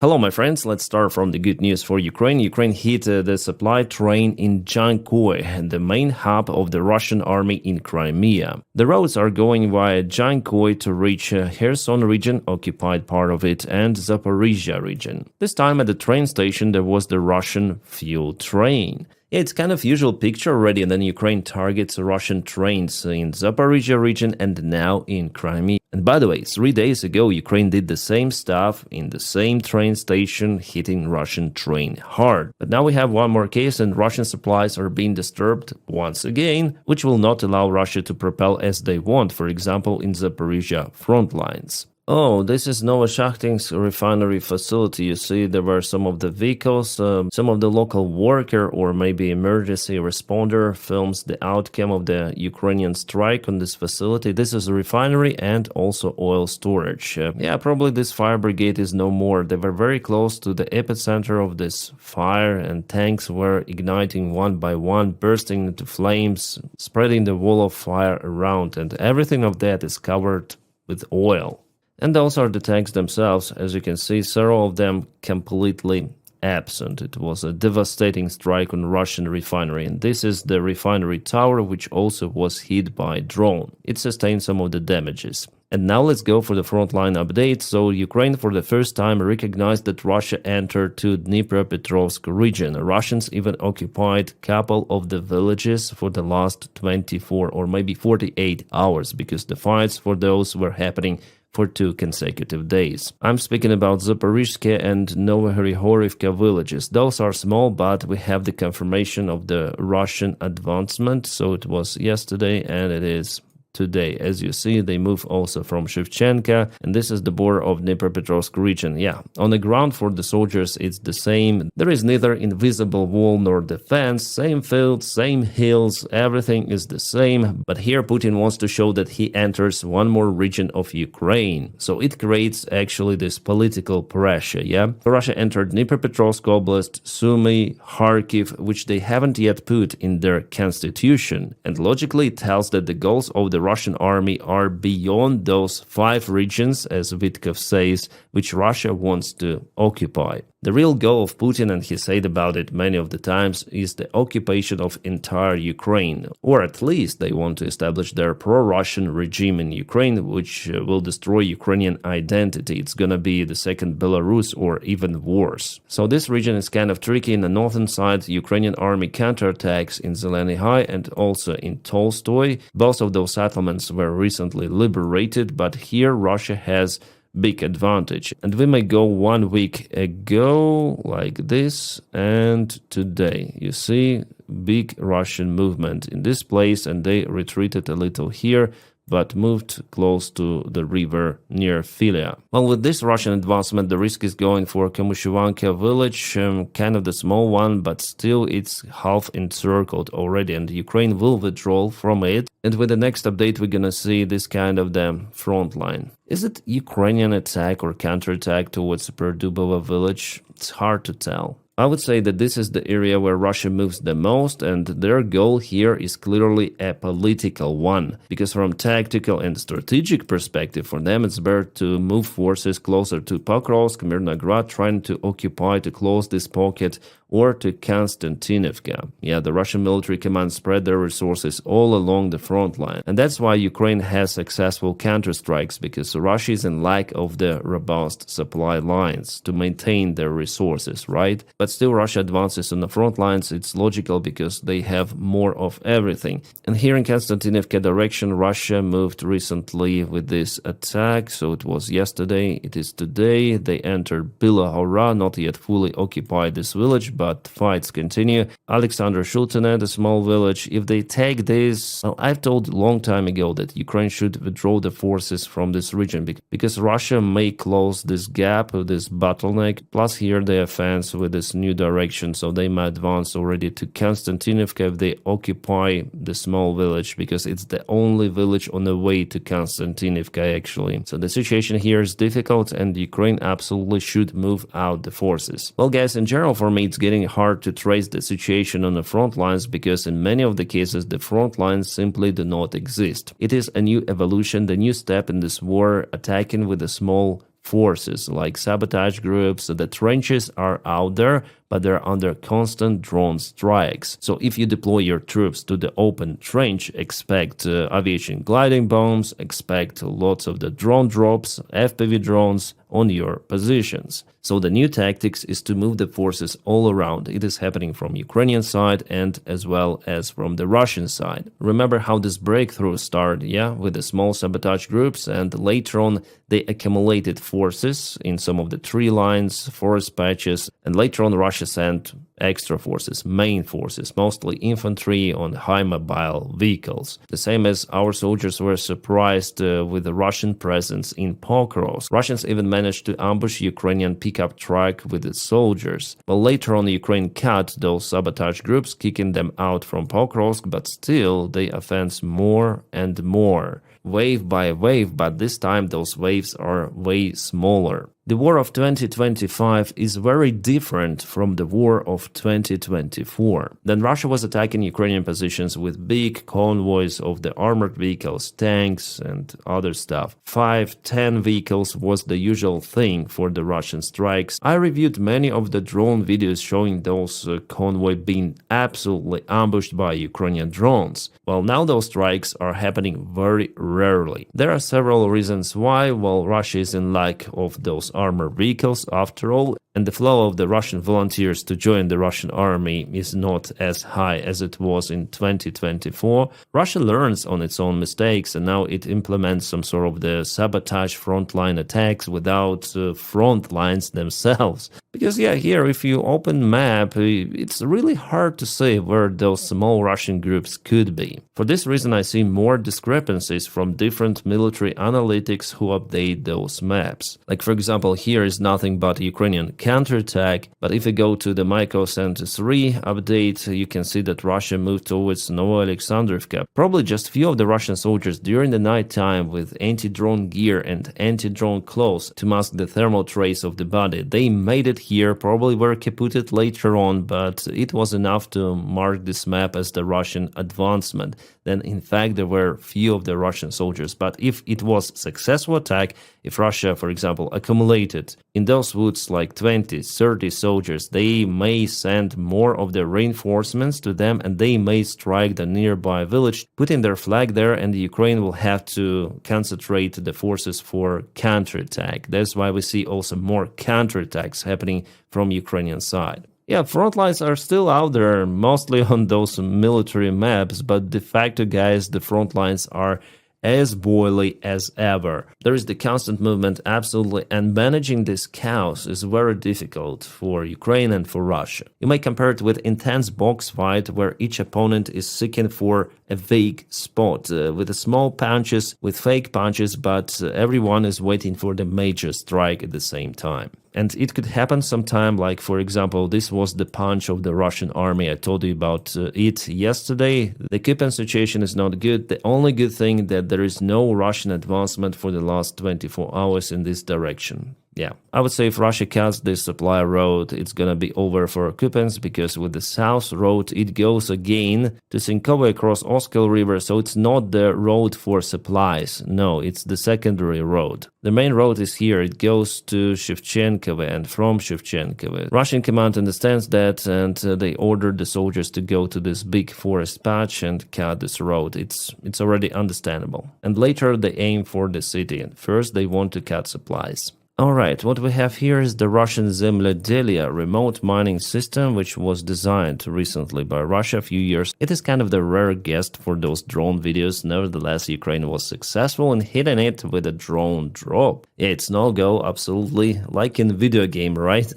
Hello, my friends. Let's start from the good news for Ukraine. Ukraine hit the supply train in Jankoy, the main hub of the Russian army in Crimea. The roads are going via Jankoy to reach Kherson region, occupied part of it, and Zaporizhia region. This time at the train station there was the Russian fuel train. It's kind of usual picture already, and then Ukraine targets Russian trains in Zaporizhia region and now in Crimea. And by the way, 3 days ago, Ukraine did the same stuff in the same train station, hitting Russian train hard. But now we have one more case, and Russian supplies are being disturbed once again, which will not allow Russia to propel as they want, for example, in Zaporizhia front lines. Oh, this is Novoshakhtinsk refinery facility. You see, there were some of the vehicles, some of the local worker or maybe emergency responder films the outcome of the Ukrainian strike on this facility. This is a refinery and also oil storage. Yeah, probably this fire brigade is no more. They were very close to the epicenter of this fire, and tanks were igniting one by one, bursting into flames, spreading the wall of fire around, and everything of that is covered with oil. And those are the tanks themselves. As you can see, several of them completely absent. It was a devastating strike on Russian refinery, and this is the refinery tower, which also was hit by drone. It sustained some of the damages. And now let's go for the frontline update. So Ukraine for the first time recognized that Russia entered to Dnipropetrovsk region. Russians even occupied a couple of the villages for the last 24 or maybe 48 hours, because the fights for those were happening for 2 consecutive days. I'm speaking about Zaporizhzhia and Novohorivka villages. Those are small, but we have the confirmation of the Russian advancement. So it was yesterday and it is today. As you see, they move also from Shevchenka, and this is the border of Dnipropetrovsk region. Yeah, on the ground for the soldiers it's the same. There is neither invisible wall nor defense, same fields, same hills, everything is the same. But here Putin wants to show that he enters one more region of Ukraine. So it creates actually this political pressure, yeah? Russia entered Dnipropetrovsk Oblast, Sumy, Kharkiv, which they haven't yet put in their constitution. And logically it tells that the goals of the Russian army are beyond those 5 regions, as Vitkov says, which Russia wants to occupy. The real goal of Putin, and he said about it many of the times, is the occupation of entire Ukraine. Or at least they want to establish their pro-Russian regime in Ukraine, which will destroy Ukrainian identity. It's gonna be the second Belarus or even worse. So this region is kind of tricky. In the northern side, Ukrainian army counterattacks in Zeleny High and also in Tolstoy. Both of those settlements were recently liberated, but here Russia has big advantage. And we may go 1 week ago like this, and today you see big Russian movement in this place, and they retreated a little here but moved close to the river near Filia. Well, with this Russian advancement, the risk is going for Kamushivanka village, kind of the small one, but still it's half encircled already, and Ukraine will withdraw from it. And with the next update, we're gonna see this kind of the front line. Is it Ukrainian attack or counterattack towards Perdubova village? It's hard to tell. I would say that this is the area where Russia moves the most, and their goal here is clearly a political one, because from tactical and strategic perspective for them it's better to move forces closer to Pokrovsk, Mirnograd, trying to occupy, to close this pocket, or to Konstantinovka. Yeah, the Russian military command spread their resources all along the front line, and that's why Ukraine has successful counterstrikes, because Russia is in lack of the robust supply lines to maintain their resources, right? But still Russia advances on the front lines. It's logical because they have more of everything. And here in Konstantinovka direction, Russia moved recently with this attack. So it was yesterday, it is today. They entered Bilahora, not yet fully occupied this village, but fights continue. Alexander Shultine, the small village, if they take this, well, I've told a long time ago that Ukraine should withdraw the forces from this region because Russia may close this gap, this bottleneck. Plus here they advance with this new direction, so they might advance already to Konstantinovka if they occupy the small village, because it's the only village on the way to Konstantinovka actually. So the situation here is difficult, and Ukraine absolutely should move out the forces. Well guys, in general for me it's getting hard to trace the situation on the front lines, because in many of the cases the front lines simply do not exist. It is a new evolution, the new step in this war, attacking with a small forces like sabotage groups. The trenches are out there, but they're under constant drone strikes. So if you deploy your troops to the open trench, expect aviation gliding bombs, expect lots of the drone drops, FPV drones on your positions. So the new tactics is to move the forces all around. It is happening from Ukrainian side and as well as from the Russian side. Remember how this breakthrough started, yeah, with the small sabotage groups, and later on they accumulated forces in some of the tree lines, forest patches, and later on Russia sent extra forces, main forces, mostly infantry on high mobile vehicles. The same as our soldiers were surprised with the Russian presence in Pokrovsk. Russians even managed to ambush Ukrainian pickup truck with its soldiers. Well, later on Ukraine cut those sabotage groups, kicking them out from Pokrovsk, but still they offense more and more, wave by wave, but this time those waves are way smaller. The war of 2025 is very different from the war of 2024. Then Russia was attacking Ukrainian positions with big convoys of the armored vehicles, tanks and other stuff. 5-10 vehicles was the usual thing for the Russian strikes. I reviewed many of the drone videos showing those convoy being absolutely ambushed by Ukrainian drones. Well, now those strikes are happening very rarely. There are several reasons why. Well, Russia is in lack of those armored vehicles after all, and the flow of the Russian volunteers to join the Russian army is not as high as it was in 2024. Russia learns on its own mistakes, and now it implements some sort of the sabotage frontline attacks without front lines themselves. Because yeah, here if you open map, it's really hard to say where those small Russian groups could be. For this reason I see more discrepancies from different military analytics who update those maps. Like for example, here is nothing but Ukrainian counterattack, but if you go to the Miko Center 3 update, you can see that Russia moved towards Novoalexandrovka. Probably just few of the Russian soldiers during the night time with anti-drone gear and anti-drone clothes to mask the thermal trace of the body. They made it here, probably were caputed later on, but it was enough to mark this map as the Russian advancement. Then in fact there were few of the Russian soldiers, but if it was successful attack, if Russia for example accumulated in those woods like 20-30 soldiers, they may send more of the reinforcements to them and they may strike the nearby village, putting their flag there, and Ukraine will have to concentrate the forces for counterattack. That's why we see also more counterattacks happening from Ukrainian side. Yeah, front lines are still out there, mostly on those military maps, but de facto, guys, the front lines are as boily as ever. There is the constant movement, absolutely, and managing this chaos is very difficult for Ukraine and for Russia. You may compare it with intense box fight where each opponent is seeking for a vague spot with small punches, with fake punches, but everyone is waiting for the major strike at the same time. And it could happen sometime, like for example, this was the punch of the Russian army. I told you about it yesterday. The Kupiansk situation is not good. The only good thing that there is no Russian advancement for the last 24 hours in this direction. Yeah, I would say if Russia cuts this supply road, it's gonna be over for Kupiansk, because with the south road, it goes again to Sinkovo across Oskil River, so it's not the road for supplies. No, it's the secondary road. The main road is here. It goes to Shevchenkovo and from Shevchenkovo. Russian command understands that, and they ordered the soldiers to go to this big forest patch and cut this road. It's already understandable. And later they aim for the city. First they want to cut supplies. Alright, what we have here is the Russian Zemlyadelia remote mining system, which was designed recently by Russia a few years. It is kind of the rare guest for those drone videos. Nevertheless, Ukraine was successful in hitting it with a drone drop. Yeah, it's no-go, absolutely, like in video game, right?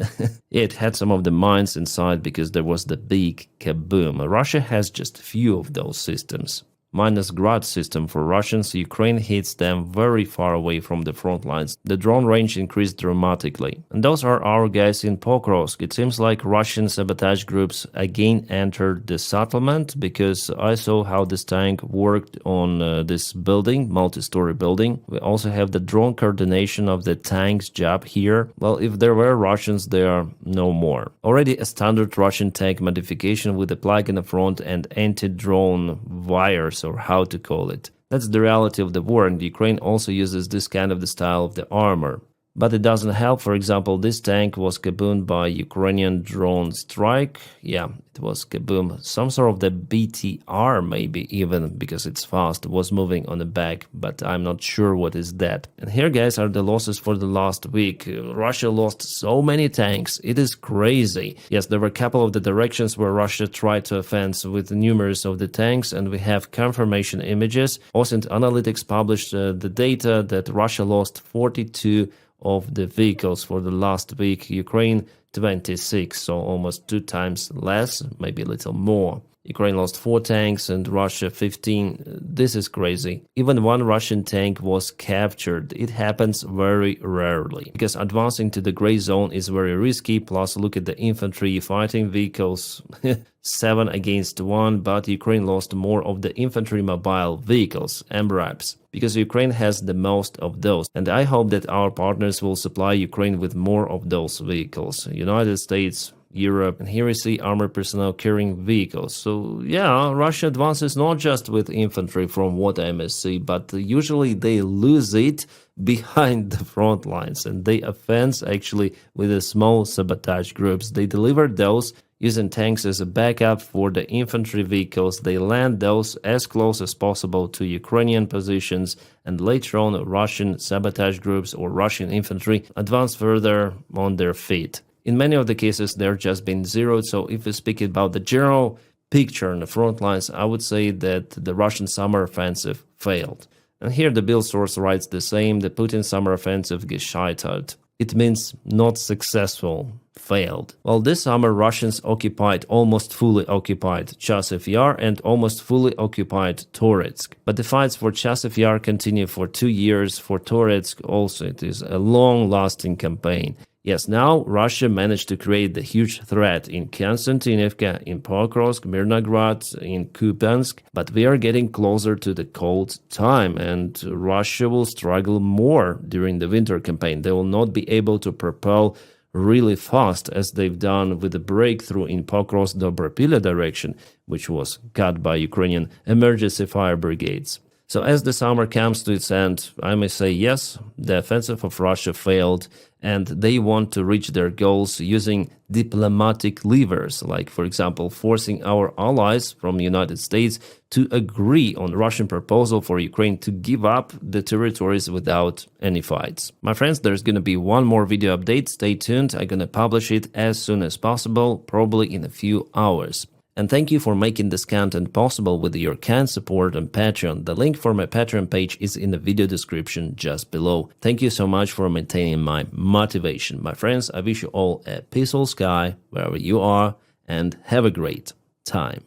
It had some of the mines inside because there was the big kaboom. Russia has just few of those systems. Minus Grad system for Russians, Ukraine hits them very far away from the front lines. The drone range increased dramatically. And those are our guys in Pokrovsk. It seems like Russian sabotage groups again entered the settlement, because I saw how this tank worked on this building, multi-story building. We also have the drone coordination of the tank's job here. Well, if there were Russians, there are no more. Already a standard Russian tank modification with a plug in the front and anti-drone wires, or how to call it. That's the reality of the war, and Ukraine also uses this kind of the style of the armor. But it doesn't help. For example, this tank was kaboomed by Ukrainian drone strike. Yeah, it was kaboom. Some sort of the BTR maybe even, because it's fast, was moving on the back, but I'm not sure what is that. And here, guys, are the losses for the last week. Russia lost so many tanks. It is crazy. Yes, there were a couple of the directions where Russia tried to offense with numerous of the tanks, and we have confirmation images. Osint Analytics published the data that Russia lost 42 of the vehicles for the last week, Ukraine 26, so almost 2 times less, maybe a little more. Ukraine lost 4 tanks and Russia 15. This is crazy. Even one Russian tank was captured. It happens very rarely, because advancing to the gray zone is very risky. Plus, look at the infantry fighting vehicles. 7 against 1, but Ukraine lost more of the infantry mobile vehicles, MRAPs, because Ukraine has the most of those. And I hope that our partners will supply Ukraine with more of those vehicles. United States, Europe, and here we see armored personnel carrying vehicles. So yeah, Russia advances not just with infantry from what I must see, but usually they lose it behind the front lines, and they offense actually with the small sabotage groups. They deliver those using tanks as a backup for the infantry vehicles. They land those as close as possible to Ukrainian positions, and later on Russian sabotage groups or Russian infantry advance further on their feet. In many of the cases, they're just been zeroed. So if we speak about the general picture on the front lines, I would say that the Russian summer offensive failed. And here the Bill source writes the same: the Putin summer offensive gescheitert. It means not successful, failed. Well, this summer Russians occupied, almost fully occupied, Chasiv Yar and almost fully occupied Toretsk. But the fights for Chasiv Yar continue for 2 years. For Toretsk also, it is a long-lasting campaign. Yes, now Russia managed to create the huge threat in Konstantinivka, in Pokrovsk, Mirnograd, in Kupiansk, but we are getting closer to the cold time, and Russia will struggle more during the winter campaign. They will not be able to propel really fast as they've done with the breakthrough in Pokrovsk-Dobropilya direction, which was cut by Ukrainian emergency fire brigades. So as the summer comes to its end, I may say yes, the offensive of Russia failed, and they want to reach their goals using diplomatic levers, like, for example, forcing our allies from the United States to agree on Russian proposal for Ukraine to give up the territories without any fights. My friends, there's going to be one more video update. Stay tuned. I'm going to publish it as soon as possible, probably in a few hours. And thank you for making this content possible with your kind support on Patreon. The link for my Patreon page is in the video description just below. Thank you so much for maintaining my motivation. My friends, I wish you all a peaceful sky wherever you are, and have a great time.